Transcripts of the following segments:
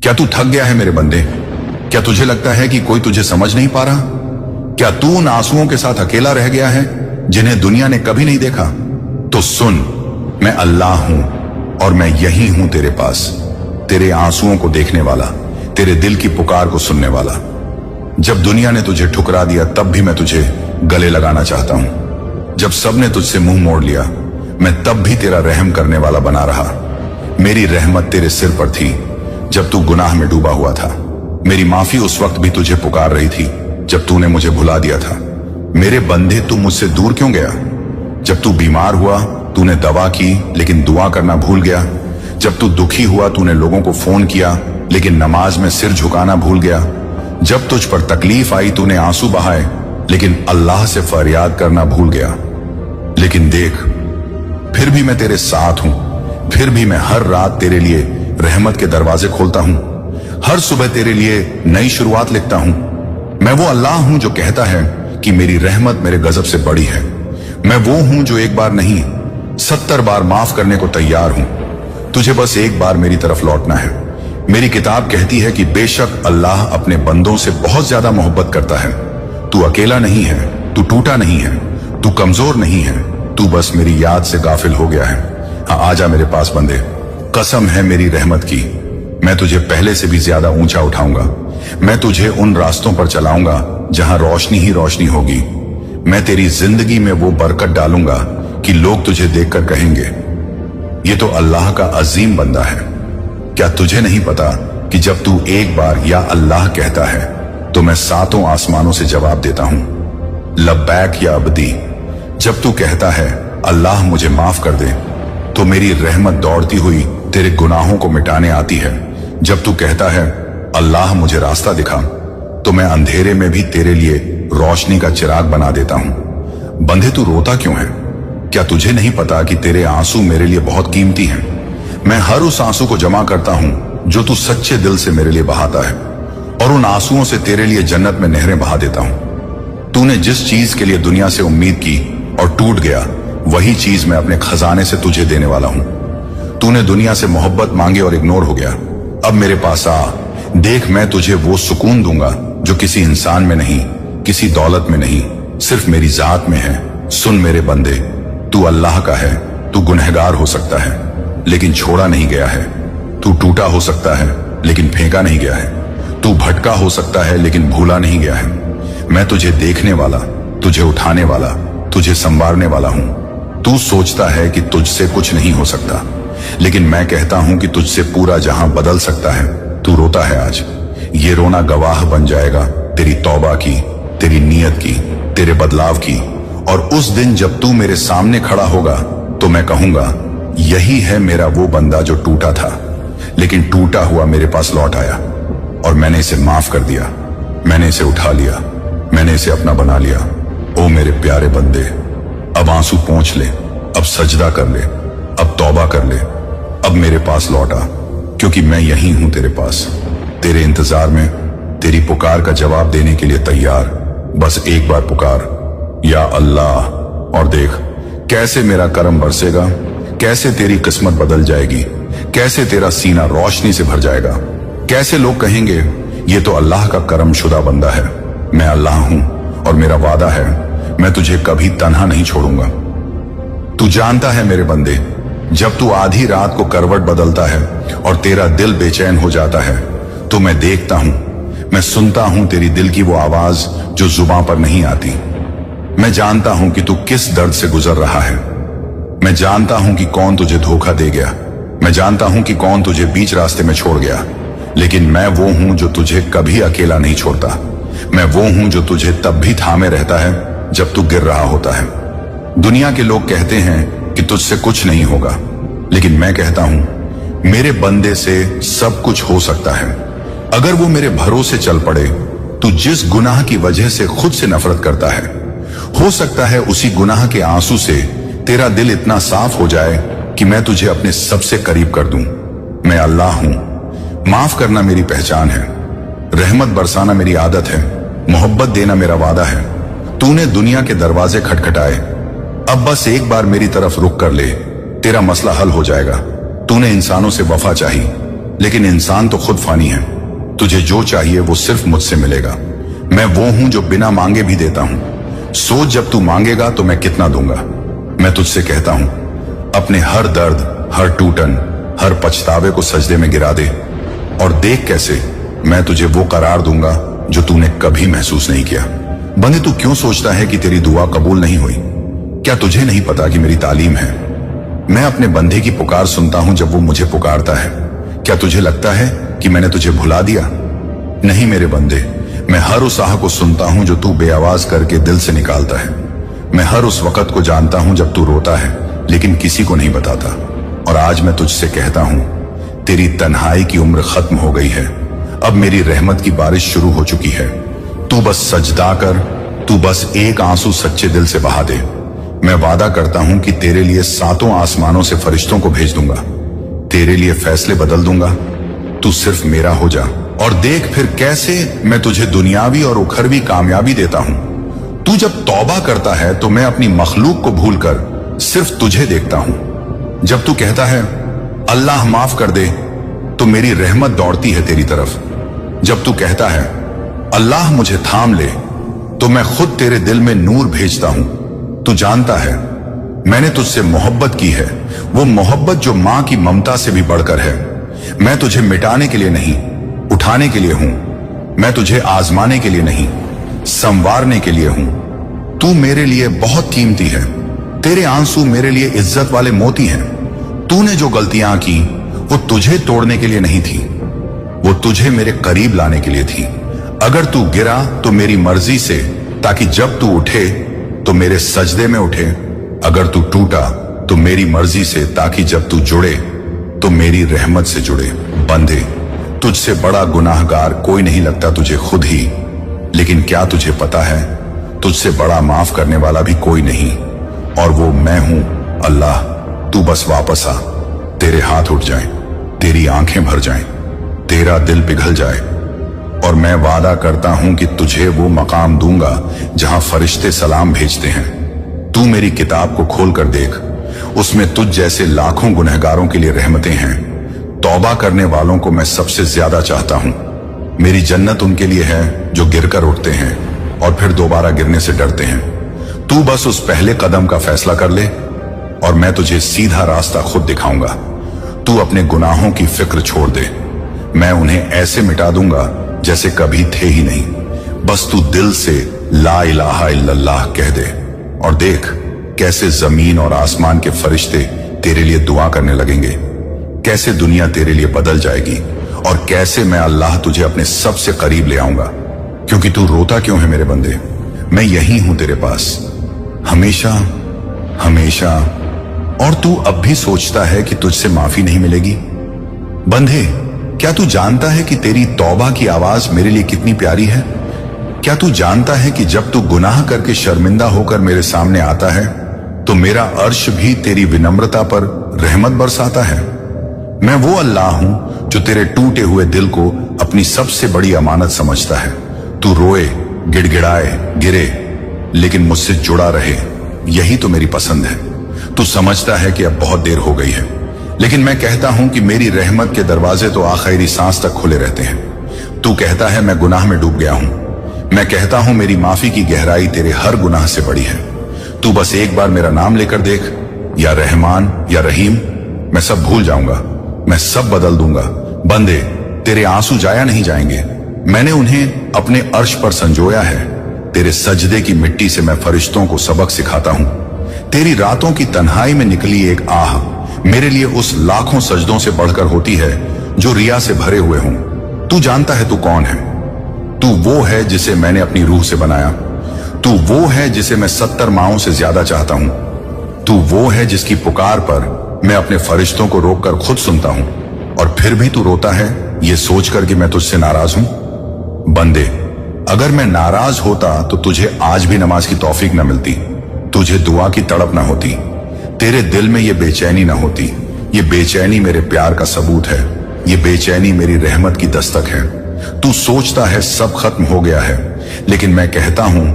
क्या तू थक गया है मेरे बंदे? क्या तुझे लगता है कि कोई तुझे समझ नहीं पा रहा? क्या तू उन आंसुओं के साथ अकेला रह गया है जिन्हें दुनिया ने कभी नहीं देखा? तो सुन, मैं अल्लाह हूं और मैं यही हूं तेरे पास, तेरे आंसुओं को देखने वाला, तेरे दिल की पुकार को सुनने वाला। जब दुनिया ने तुझे ठुकरा दिया तब भी मैं तुझे गले लगाना चाहता हूं। जब सबने तुझसे मुंह मोड़ लिया मैं तब भी तेरा रहम करने वाला बना रहा। मेरी रहमत तेरे सिर पर थी जब तू गुनाह में डूबा हुआ था। मेरी माफी उस वक्त भी तुझे पुकार रही थी जब तूने मुझे भुला दिया था। मेरे बंदे, तू मुझसे दूर क्यों गया? जब तू बीमार हुआ तूने दवा की लेकिन दुआ करना भूल गया। जब तू दुखी हुआ तूने लोगों को फोन किया लेकिन नमाज में सिर झुकाना भूल गया। जब तुझ पर तकलीफ आई तूने आंसू बहाए लेकिन अल्लाह से फरियाद करना भूल गया। लेकिन देख, फिर भी मैं तेरे साथ हूं, फिर भी मैं हर रात तेरे लिए रहमत के दरवाजे खोलता हूं, हर सुबह तेरे लिए नई शुरुआत लिखता हूं। मैं वो अल्लाह हूं जो कहता है कि मेरी रहमत मेरे गजब से बड़ी है। मैं वो हूं जो एक बार नहीं 70 बार माफ करने को तैयार हूं। तुझे बस एक बार मेरी तरफ लौटना है। मेरी किताब कहती है कि बेशक अल्लाह अपने बंदों से बहुत ज्यादा मोहब्बत करता है। तू अकेला नहीं है, तू टूटा नहीं है, तू कमजोर नहीं है, तू बस मेरी याद से गाफिल हो गया है। हाँ, आजा मेरे पास बंदे, कसम है मेरी रहमत की, मैं तुझे पहले से भी ज्यादा ऊंचा उठाऊंगा। मैं तुझे उन रास्तों पर चलाऊंगा जहां रोशनी ही रोशनी होगी। मैं तेरी जिंदगी में वो बरकत डालूंगा कि लोग तुझे देखकर कहेंगे ये तो अल्लाह का अजीम बंदा है। क्या तुझे नहीं पता कि जब तू एक बार या अल्लाह कहता है तो मैं 7 आसमानों से जवाब देता हूं, लब्बैक या अब्दी। जब तू कहता है अल्लाह मुझे माफ कर दे तो मेरी रहमत दौड़ती हुई तेरे गुनाहों को मिटाने आती है। जब तू कहता है अल्लाह मुझे रास्ता दिखा तो मैं अंधेरे में भी तेरे लिए रोशनी का चिराग बना देता हूं। बंदे, तू रोता क्यों है? क्या तुझे नहीं पता कि तेरे आंसू मेरे लिए बहुत कीमती हैं? मैं हर उस आंसू को जमा करता हूं जो तू सच्चे दिल से मेरे लिए बहाता है और उन आंसुओं से तेरे लिए जन्नत में नहरें बहा देता हूं। तूने जिस चीज के लिए दुनिया से उम्मीद की और टूट गया, वही चीज मैं अपने खजाने से तुझे देने वाला हूं। तूने दुनिया से मोहब्बत मांगी और इग्नोर हो गया। अब मेरे पास आ, देख, मैं तुझे वो सुकून दूंगा जो किसी इंसान में नहीं, किसी दौलत में नहीं, सिर्फ मेरी जात में है। सुन मेरे बंदे, तू अल्लाह का है। तू गुनहगार हो सकता है लेकिन छोड़ा नहीं गया है। तू टूटा हो सकता है लेकिन फेंका नहीं गया है। तू भटका हो सकता है लेकिन भूला नहीं गया है। मैं तुझे देखने वाला, तुझे उठाने वाला, तुझे संवारने वाला हूं। तू सोचता है कि तुझसे कुछ नहीं हो सकता, लेकिन मैं कहता हूं कि तुझसे पूरा जहां बदल सकता है। तू रोता है आज, ये रोना गवाह बन जाएगा तेरी तौबा की, तेरी नीयत की, तेरे बदलाव की। और उस दिन जब तू मेरे सामने खड़ा होगा तो मैं कहूंगा यही है मेरा वो बंदा जो टूटा था लेकिन टूटा हुआ मेरे पास लौट आया और मैंने इसे माफ कर दिया, मैंने इसे उठा लिया, मैंने इसे अपना बना लिया। ओ मेरे प्यारे बंदे, अब आंसू पोंछ ले, अब सजदा कर ले, अब तौबा कर ले, अब मेरे पास लौटा, क्योंकि मैं यही हूं तेरे पास, तेरे इंतजार में, तेरी पुकार का जवाब देने के लिए तैयार। बस एक बार पुकार, या अल्लाह, और देख कैसे मेरा करम बरसेगा, कैसे तेरी किस्मत बदल जाएगी, कैसे तेरा सीना रोशनी से भर जाएगा, कैसे लोग कहेंगे ये तो अल्लाह का करम शुदा बंदा है। मैं अल्लाह हूं और मेरा वादा है मैं तुझे कभी तन्हा नहीं छोड़ूंगा। तू जानता है मेरे बंदे, जब तू आधी रात को करवट बदलता है और तेरा दिल बेचैन हो जाता है तो मैं देखता हूं, मैं सुनता हूं तेरी दिल की वो आवाज जो जुबान पर नहीं आती। मैं जानता हूं कि तू किस दर्द से गुजर रहा है। मैं जानता हूं कि कौन तुझे धोखा दे गया, मैं जानता हूं कि कौन तुझे बीच रास्ते में छोड़ गया, लेकिन मैं वो हूं जो तुझे कभी अकेला नहीं छोड़ता। मैं वो हूं जो तुझे तब भी थामे रहता है जब तू गिर रहा होता है। दुनिया के लोग कहते हैं कि तुझसे कुछ नहीं होगा, लेकिन मैं कहता हूं मेरे बंदे से सब कुछ हो सकता है अगर वो मेरे भरोसे चल पड़े। तू जिस गुनाह की वजह से खुद से नफरत करता है, हो सकता है उसी गुनाह के आंसू से तेरा दिल इतना साफ हो जाए कि मैं तुझे अपने सबसे करीब कर दूं। मैं अल्लाह हूं, माफ करना मेरी पहचान है, रहमत बरसाना मेरी आदत है, मोहब्बत देना मेरा वादा है। तूने दुनिया के दरवाजे खटखटाए, अब बस एक बार मेरी तरफ रुक कर ले, तेरा मसला हल हो जाएगा। तूने इंसानों से वफा चाही, लेकिन इंसान तो खुद फानी है। तुझे जो चाहिए वो सिर्फ मुझसे मिलेगा। मैं वो हूं जो बिना मांगे भी देता हूं। सोच, जब तू मांगेगा तो मैं कितना दूंगा। मैं तुझसे कहता हूं, अपने हर दर्द, हर टूटन, हर पछतावे को सजदे में गिरा दे और देख कैसे मैं तुझे वो करार दूंगा जो तूने कभी महसूस नहीं किया। बंदे, तू क्यों सोचता है कि तेरी दुआ कबूल नहीं हुई? क्या तुझे नहीं पता कि मेरी तालीम है? मैं अपने बंदे की पुकार सुनता हूं जब वो मुझे पुकारता है। क्या तुझे लगता है कि मैंने तुझे भुला दिया? नहीं मेरे बंदे, मैं हर उस आह को सुनता हूं जो तू बेआवाज करके दिल से निकालता है। मैं हर उस वक्त को जानता हूं जब तू रोता है लेकिन किसी को नहीं बताता। और आज मैं तुझसे कहता हूं, तेरी तन्हाई की उम्र खत्म हो गई है। अब मेरी रहमत की बारिश शुरू हो चुकी है। तू बस सजदा कर, तू बस एक आंसू सच्चे दिल से बहा दे। मैं वादा करता हूं कि तेरे लिए 7 आसमानों से फरिश्तों को भेज दूंगा। तेरे लिए फैसले बदल दूंगा। तू सिर्फ मेरा हो जा और देख फिर कैसे मैं तुझे दुनियावी और उखरवी कामयाबी देता हूं। तू जब तौबा करता है तो मैं अपनी मखलूक को भूलकर सिर्फ तुझे देखता हूं। जब तू कहता है अल्लाह माफ कर दे तो मेरी रहमत दौड़ती है तेरी तरफ। जब तू कहता है अल्लाह मुझे थाम ले तो मैं खुद तेरे दिल में नूर भेजता हूं। तू जानता है मैंने तुझसे मोहब्बत की है, वो मोहब्बत जो मां की ममता से भी बढ़कर है। मैं तुझे मिटाने के लिए नहीं, उठाने के लिए हूं। मैं तुझे आजमाने के लिए नहीं, संवारने के लिए हूं। तू मेरे लिए बहुत कीमती है। तेरे आंसू मेरे लिए इज्जत वाले मोती हैं। तूने जो गलतियां की वो तुझे तोड़ने के लिए नहीं थी, वो तुझे मेरे करीब लाने के लिए थी। अगर तू गिरा तो मेरी मर्जी से, ताकि जब तू उठे तो मेरे सजदे में उठे। अगर तू टूटा तो मेरी मर्जी से, ताकि जब तू जुड़े तो मेरी रहमत से जुड़े। बंदे, तुझसे बड़ा गुनाहगार कोई नहीं लगता तुझे खुद ही, लेकिन क्या तुझे पता है तुझसे बड़ा माफ करने वाला भी कोई नहीं, और वो मैं हूं, अल्लाह। तू बस वापस आ, तेरे हाथ उठ जाएं, तेरी आंखें भर जाएं, तेरा दिल पिघल जाए, और मैं वादा करता हूं कि तुझे वो मकाम दूंगा जहां फरिश्ते सलाम भेजते हैं। तू मेरी किताब को खोल कर देख, उसमें तुझ जैसे लाखों गुनहगारों के लिए रहमतें हैं। तौबा करने वालों को मैं सबसे ज्यादा चाहता हूं। मेरी जन्नत उनके लिए है जो गिरकर उठते हैं और फिर दोबारा गिरने से डरते हैं। तू बस उस पहले कदम का फैसला कर ले और मैं तुझे सीधा रास्ता खुद दिखाऊंगा। तू अपने गुनाहों की फिक्र छोड़ दे, मैं उन्हें ऐसे मिटा दूंगा जैसे कभी थे ही नहीं। बस तू दिल से ला इलाहा इल्लल्लाह कह दे और देख कैसे जमीन और आसमान के फरिश्ते तेरे लिए दुआ करने लगेंगे, कैसे दुनिया तेरे लिए बदल जाएगी, और कैसे मैं अल्लाह तुझे अपने सबसे करीब ले आऊंगा। क्योंकि तू रोता क्यों है मेरे बंदे? मैं यही हूं तेरे पास, हमेशा हमेशा। और तू अब भी सोचता है कि तुझसे माफी नहीं मिलेगी? बंधे, क्या तू जानता है कि तेरी तौबा की आवाज मेरे लिए कितनी प्यारी है? क्या तू जानता है कि जब तू गुनाह करके शर्मिंदा होकर मेरे सामने आता है तो मेरा अर्श भी तेरी विनम्रता पर रहमत बरसाता है? मैं वो अल्लाह हूं जो तेरे टूटे हुए दिल को अपनी सबसे बड़ी अमानत समझता है। तू रोए, गिड़गिड़ाए, गिरे, लेकिन मुझसे जुड़ा रहे, यही तो मेरी पसंद है। तू समझता है कि अब बहुत देर हो गई है, लेकिन मैं कहता हूं कि मेरी रहमत के दरवाजे तो आखिरी सांस तक खुले रहते हैं। तू कहता है मैं गुनाह में डूब गया हूं, मैं कहता हूं मेरी माफी की गहराई तेरे हर गुनाह से बड़ी है। तू बस एक बार मेरा नाम लेकर देख, या रहमान या रहीम, मैं सब भूल जाऊंगा, मैं सब बदल दूंगा। बंदे, तेरे आंसू जाया नहीं जाएंगे, मैंने उन्हें अपने अर्श पर संजोया है। तेरे सजदे की मिट्टी से मैं फरिश्तों को सबक सिखाता हूं। तेरी रातों की तन्हाई में निकली एक आह मेरे लिए उस लाखों सजदों से बढ़कर होती है जो रिया से भरे हुए हों। तू जानता है तू कौन है? तू वो है जिसे मैंने अपनी रूह से बनाया। तू वो है जिसे मैं 70 माओं से ज्यादा चाहता हूं। तू वो है जिसकी पुकार पर मैं अपने फरिश्तों को रोककर खुद सुनता हूं, और फिर भी तू रोता है ये सोचकर कि मैं तुझसे नाराज हूं। बंदे, अगर मैं नाराज होता तो तुझे आज भी नमाज की तौफीक न मिलती, तुझे दुआ की तड़प न होती, तेरे दिल में ये बेचैनी न होती। ये बेचैनी मेरे प्यार का सबूत है, ये बेचैनी मेरी रहमत की दस्तक है। तू सोचता है सब खत्म हो गया है, लेकिन मैं कहता हूं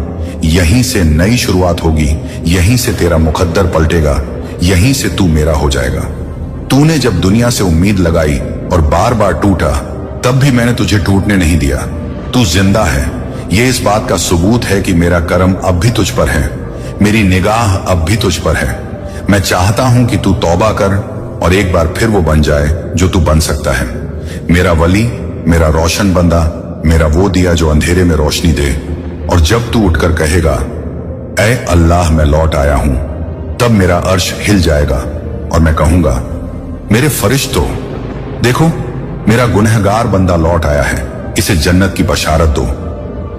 यहीं से नई शुरुआत होगी, यहीं से तेरा मुकद्दर पलटेगा, यहीं से तू मेरा हो जाएगा। तूने जब दुनिया से उम्मीद लगाई और बार बार टूटा, तब भी मैंने तुझे टूटने नहीं दिया। तू जिंदा है, ये इस बात का सबूत है कि मेरा करम अब भी तुझ पर है, मेरी निगाह अब भी तुझ पर है। मैं चाहता हूं कि तू तौबा कर और एक बार फिर वो बन जाए जो तू बन सकता है, मेरा वली, मेरा रोशन बंदा, मेरा वो दिया जो अंधेरे में रोशनी दे। और जब तू उठकर कहेगा ऐ अल्लाह मैं लौट आया हूं, तब मेरा अर्श हिल जाएगा और मैं कहूंगा मेरे फरिश्तों, देखो मेरा गुनहगार बंदा लौट आया है, इसे जन्नत की बशारत दो।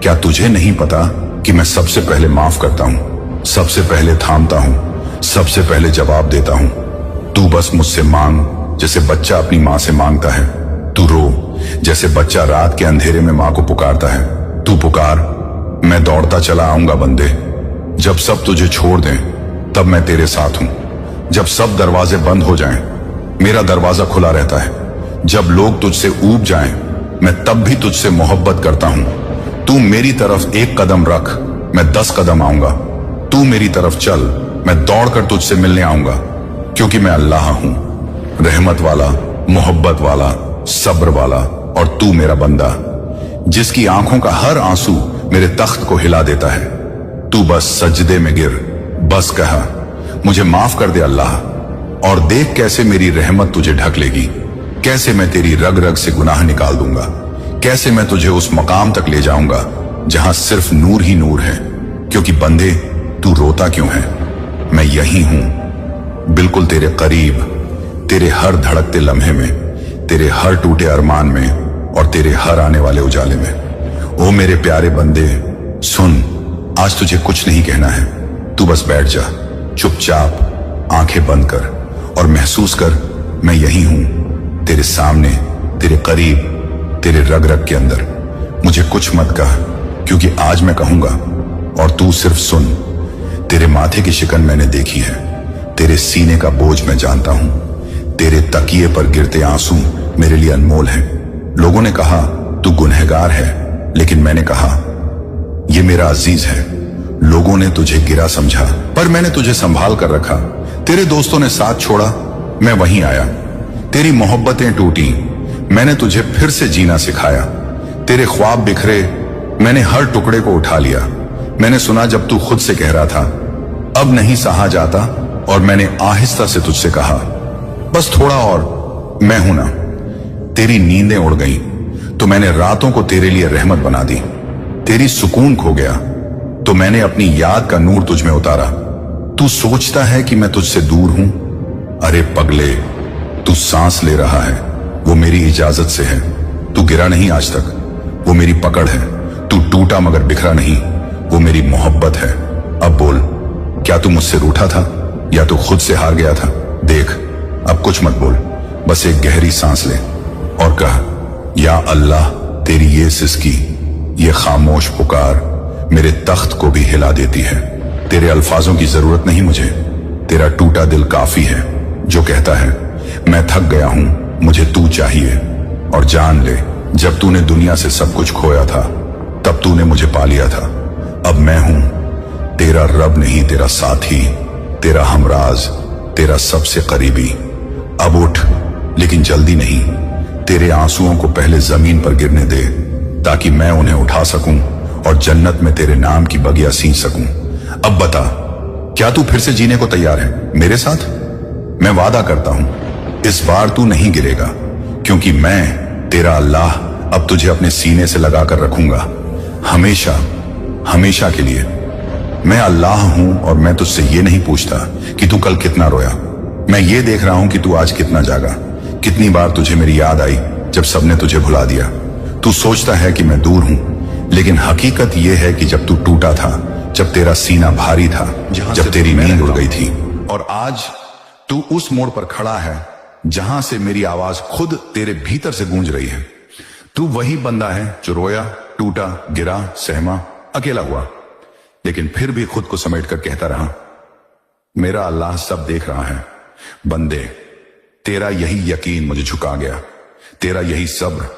क्या तुझे नहीं पता कि मैं सबसे पहले माफ करता हूं, सबसे पहले थामता हूं, सबसे पहले जवाब देता हूं। तू बस मुझसे मांग जैसे बच्चा अपनी मां से मांगता है। तू रो जैसे बच्चा रात के अंधेरे में मां को पुकारता है। तू पुकार, मैं दौड़ता चला आऊंगा बंदे। जब सब तुझे छोड़ दें तब मैं तेरे साथ हूं। जब सब दरवाजे बंद हो जाएं, मेरा दरवाजा खुला रहता है। जब लोग तुझसे ऊब जाएं, मैं तब भी तुझसे मोहब्बत करता हूं। तू मेरी तरफ एक कदम रख, मैं 10 कदम आऊंगा। तू मेरी तरफ चल, मैं दौड़कर तुझसे मिलने आऊंगा, क्योंकि मैं अल्लाह हूं, रहमत वाला, मोहब्बत वाला, सब्र वाला, और तू मेरा बंदा, जिसकी आंखों का हर आंसू मेरे तख्त को हिला देता है। तू बस सजदे में गिर, बस कहा मुझे माफ कर दे अल्लाह, और देख कैसे मेरी रहमत तुझे ढक लेगी, कैसे मैं तेरी रग रग से गुनाह निकाल दूंगा, कैसे मैं तुझे उस मकाम तक ले जाऊंगा जहां सिर्फ नूर ही नूर है। क्योंकि बंदे तू रोता क्यों है, मैं यही हूं, बिल्कुल तेरे करीब, तेरे हर धड़कते लम्हे में, तेरे हर टूटे अरमान में, और तेरे हर आने वाले उजाले में। ओ मेरे प्यारे बंदे सुन, आज तुझे कुछ नहीं कहना है, तू बस बैठ जा चुपचाप, आंखें बंद कर और महसूस कर मैं यही हूं, तेरे सामने, तेरे करीब, तेरे रग रग के अंदर। मुझे कुछ मत कह, क्योंकि आज मैं कहूंगा, और तू सिर्फ सुन। तेरे माथे की शिकन मैंने देखी है, तेरे सीने का बोझ मैं जानता हूं, तेरे तकिए पर गिरते आंसू मेरे लिए अनमोल हैं। लोगों ने कहा तू गुनहगार है, लेकिन मैंने कहा ये मेरा अजीज है। लोगों ने तुझे गिरा समझा, पर मैंने तुझे संभाल कर रखा। तेरे दोस्तों ने साथ छोड़ा, मैं वहीं आया। तेरी मोहब्बतें टूटी, मैंने तुझे फिर से जीना सिखाया। तेरे ख्वाब बिखरे, मैंने हर टुकड़े को उठा लिया। मैंने सुना जब तू खुद से कह रहा था अब नहीं सहा जाता, और मैंने आहिस्ता से तुझसे कहा बस थोड़ा और, मैं हूं ना। तेरी नींदें उड़ गईं, तो मैंने रातों को तेरे लिए रहमत बना दी। तेरी सुकून खो गया, तो मैंने अपनी याद का नूर तुझ में उतारा। तू सोचता है कि मैं तुझसे दूर हूं, अरे पगले, तू सांस ले रहा है, वो मेरी इजाजत से है। तू गिरा नहीं आज तक, वो मेरी पकड़ है। तू टूटा मगर बिखरा नहीं, वो मेरी मोहब्बत है। अब बोल, क्या तू मुझसे रूठा था या तू खुद से हार गया था? देख, अब कुछ मत बोल, बस एक गहरी सांस ले और कह या अल्लाह, तेरी ये सिसकी, ये खामोश पुकार मेरे तख्त को भी हिला देती है। तेरे अल्फाजों की जरूरत नहीं मुझे, तेरा टूटा दिल काफी है, जो कहता है मैं थक गया हूं, मुझे तू चाहिए। और जान ले, जब तूने दुनिया से सब कुछ खोया था, तब तूने मुझे पा लिया था। अब मैं हूं तेरा रब नहीं, तेरा साथी, तेरा हमराज, तेरा सबसे करीबी। अब उठ, लेकिन जल्दी नहीं। तेरे आंसुओं को पहले जमीन पर गिरने दे, ताकि मैं उन्हें उठा सकूं और जन्नत में तेरे नाम की बगिया सींच सकूं। अब बता, क्या तू फिर से जीने को तैयार है मेरे साथ? मैं वादा करता हूं, इस बार तू नहीं गिरेगा, क्योंकि मैं तेरा अल्लाह अब तुझे अपने सीने से लगा कर रखूंगा, हमेशा, हमेशा के लिए। मैं अल्लाह हूं, और मैं तुझसे ये नहीं पूछता कि तू कल कितना रोया। मैं ये देख रहा हूं कि तू आज कितना जागा, कितनी बार तुझे मेरी याद आई जब सबने तुझे भुला दिया। तू सोचता है कि मैं दूर हूं, लेकिन हकीकत यह है कि जब तू टूटा था, जब तेरा सीना भारी था, जब तेरी नींद उड़ गई थी, और आज तू उस मोड़ पर खड़ा है जहां से मेरी आवाज खुद तेरे भीतर से गूंज रही है। तू वही बंदा है जो रोया, टूटा, गिरा, सहमा, अकेला हुआ, लेकिन फिर भी खुद को समेटकर कहता रहा मेरा अल्लाह सब देख रहा है। बंदे, तेरा यही यकीन मुझे झुका गया, तेरा यही सब्र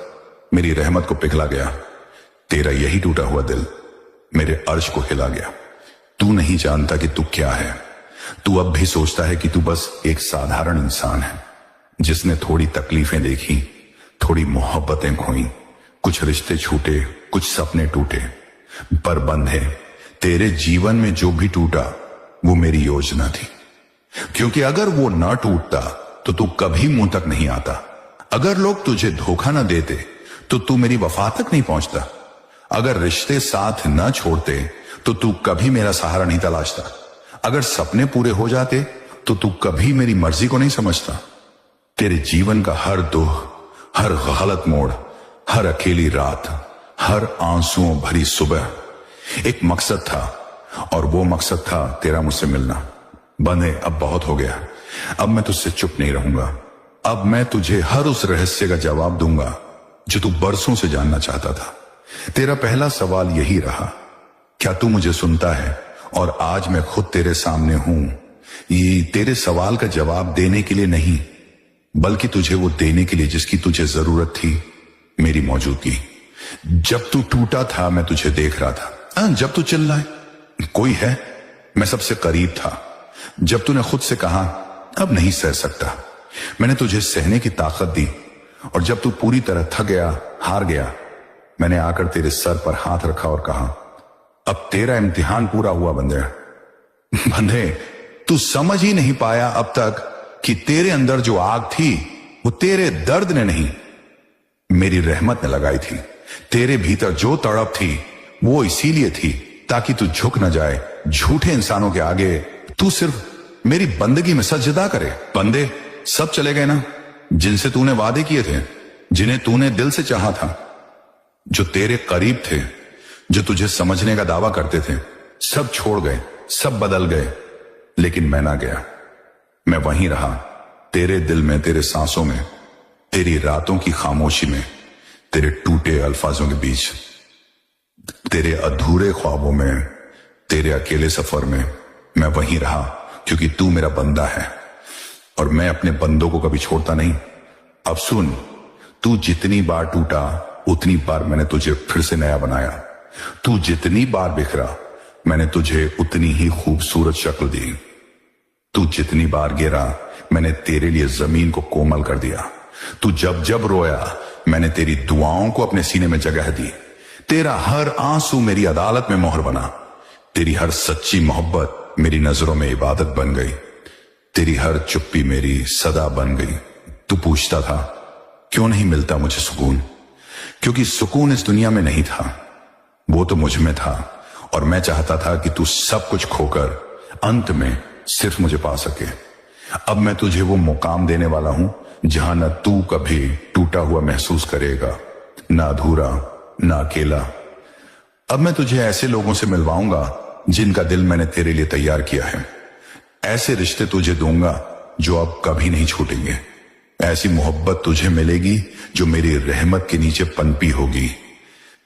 मेरी रहमत को पिघला गया, तेरा यही टूटा हुआ दिल मेरे अर्श को हिला गया। तू नहीं जानता कि तू क्या है। तू अब भी सोचता है कि तू बस एक साधारण इंसान है जिसने थोड़ी तकलीफें देखी, थोड़ी मोहब्बतें खोई, कुछ रिश्ते छूटे, कुछ सपने टूटे, पर बंधे तेरे जीवन में जो भी टूटा वो मेरी योजना थी। क्योंकि अगर वो न टूटता तो तू कभी मुंह तक नहीं आता। अगर लोग तुझे धोखा न देते तो तू मेरी वफा तक नहीं पहुंचता। अगर रिश्ते साथ न छोड़ते तो तू कभी मेरा सहारा नहीं तलाशता। अगर सपने पूरे हो जाते तो तू कभी मेरी मर्जी को नहीं समझता। तेरे जीवन का हर दुख, हर गलत मोड़, हर अकेली रात, हर आंसुओं भरी सुबह एक मकसद था, और वो मकसद था तेरा मुझसे मिलना। बंधे अब बहुत हो गया, अब मैं तुझसे चुप नहीं रहूंगा। अब मैं तुझे हर उस रहस्य का जवाब दूंगा जो तू बरसों से जानना चाहता था। तेरा पहला सवाल यही रहा, क्या तू मुझे सुनता है? और आज मैं खुद तेरे सामने हूं, ये तेरे सवाल का जवाब देने के लिए नहीं, बल्कि तुझे वो देने के लिए जिसकी तुझे जरूरत थी, मेरी मौजूदगी। जब तू टूटा था मैं तुझे देख रहा था। जब तू चिल्लाए कोई है, मैं सबसे करीब था। जब तूने खुद से कहा अब नहीं सह सकता, मैंने तुझे सहने की ताकत दी। और जब तू पूरी तरह थक गया, हार गया, मैंने आकर तेरे सर पर हाथ रखा और कहा अब तेरा इम्तिहान पूरा हुआ बंदे। बंदे तू समझ ही नहीं पाया अब तक कि तेरे अंदर जो आग थी वो तेरे दर्द ने नहीं, मेरी रहमत ने लगाई थी। तेरे भीतर जो तड़प थी वो इसीलिए थी ताकि तू झुक न जाए झूठे इंसानों के आगे, तू सिर्फ मेरी बंदगी में सजदा करे। बंदे सब चले गए ना, जिनसे तूने वादे किए थे, जिन्हें तूने दिल से चाहा था, जो तेरे करीब थे, जो तुझे समझने का दावा करते थे, सब छोड़ गए, सब बदल गए। लेकिन मैं ना गया, मैं वहीं रहा, तेरे दिल में, तेरे सांसों में, तेरी रातों की खामोशी में, तेरे टूटे अल्फाजों के बीच, तेरे अधूरे ख्वाबों में, तेरे अकेले सफर में मैं वहीं रहा। क्योंकि तू मेरा बंदा है और मैं अपने बंदों को कभी छोड़ता नहीं। अब सुन, तू जितनी बार टूटा उतनी बार मैंने तुझे फिर से नया बनाया। तू जितनी बार बिखरा मैंने तुझे उतनी ही खूबसूरत शक्ल दी। तू जितनी बार गिरा मैंने तेरे लिए जमीन को कोमल कर दिया। तू जब जब रोया मैंने तेरी दुआओं को अपने सीने में जगह दी। तेरा हर आंसू मेरी अदालत में मोहर बना। तेरी हर सच्ची मोहब्बत मेरी नजरों में इबादत बन गई। तेरी हर चुप्पी मेरी सदा बन गई। तू पूछता था क्यों नहीं मिलता मुझे सुकून, क्योंकि सुकून इस दुनिया में नहीं था, वो तो मुझ में था। और मैं चाहता था कि तू सब कुछ खोकर अंत में सिर्फ मुझे पा सके। अब मैं तुझे वो मुकाम देने वाला हूं जहां न तू कभी टूटा हुआ महसूस करेगा, न अधूरा, न अकेला। अब मैं तुझे ऐसे लोगों से मिलवाऊंगा जिनका दिल मैंने तेरे लिए तैयार किया है। ऐसे रिश्ते तुझे दूंगा जो अब कभी नहीं छूटेंगे। ऐसी मोहब्बत तुझे मिलेगी जो मेरी रहमत के नीचे पनपी होगी।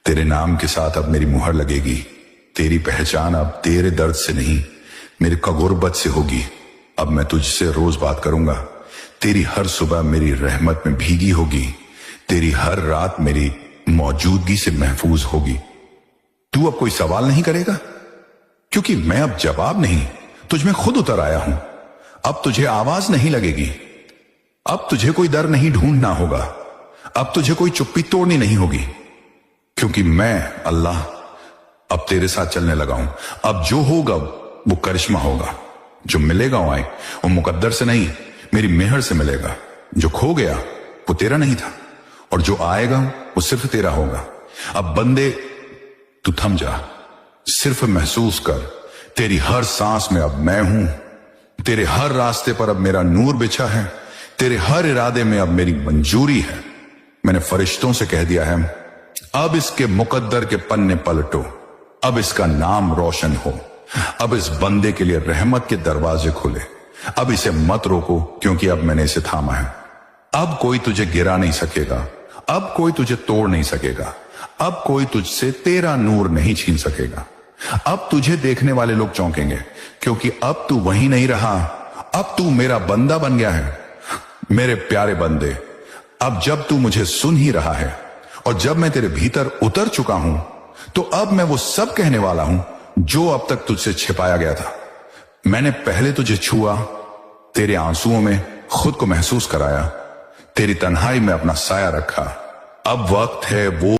तेरे नाम के साथ अब मेरी मुहर लगेगी। तेरी पहचान अब तेरे दर्द से नहीं, मेरे गुर्बत से होगी। अब मैं तुझसे रोज बात करूंगा। तेरी हर सुबह मेरी रहमत में भीगी होगी। तेरी हर रात मेरी मौजूदगी से महफूज होगी। तू अब कोई सवाल नहीं करेगा, क्योंकि मैं अब जवाब नहीं, तुझ में खुद उतर आया हूं। अब तुझे आवाज नहीं लगेगी। अब तुझे कोई डर नहीं ढूंढना होगा। अब तुझे कोई चुप्पी तोड़नी नहीं होगी, क्योंकि मैं अल्लाह अब तेरे साथ चलने लगा हूं। अब जो होगा वो करिश्मा होगा। जो मिलेगा वो मुकद्दर से नहीं, मेरी मेहर से मिलेगा। जो खो गया वो तेरा नहीं था, और जो आएगा वो सिर्फ तेरा होगा। अब बंदे तू थम जा, सिर्फ महसूस कर, तेरी हर सांस में अब मैं हूं। तेरे हर रास्ते पर अब मेरा नूर बिछा है। तेरे हर इरादे में अब मेरी मंजूरी है। मैंने फरिश्तों से कह दिया है अब इसके मुकद्दर के पन्ने पलटो, अब इसका नाम रोशन हो। अब इस बंदे के लिए रहमत के दरवाजे खुले। अब इसे मत रोको, क्योंकि अब मैंने इसे थामा है। अब कोई तुझे गिरा नहीं सकेगा। अब कोई तुझे तोड़ नहीं सकेगा। अब कोई तुझसे तेरा नूर नहीं छीन सकेगा। अब तुझे देखने वाले लोग चौंकेंगे, क्योंकि अब तू वही नहीं रहा। अब तू मेरा बंदा बन गया है। मेरे प्यारे बंदे, अब जब तू मुझे सुन ही रहा है और जब मैं तेरे भीतर उतर चुका हूं, तो अब मैं वो सब कहने वाला हूं जो अब तक तुझसे छिपाया गया था। मैंने पहले तुझे छुआ, तेरे आंसुओं में खुद को महसूस कराया, तेरी तन्हाई में अपना साया रखा। अब वक्त है वो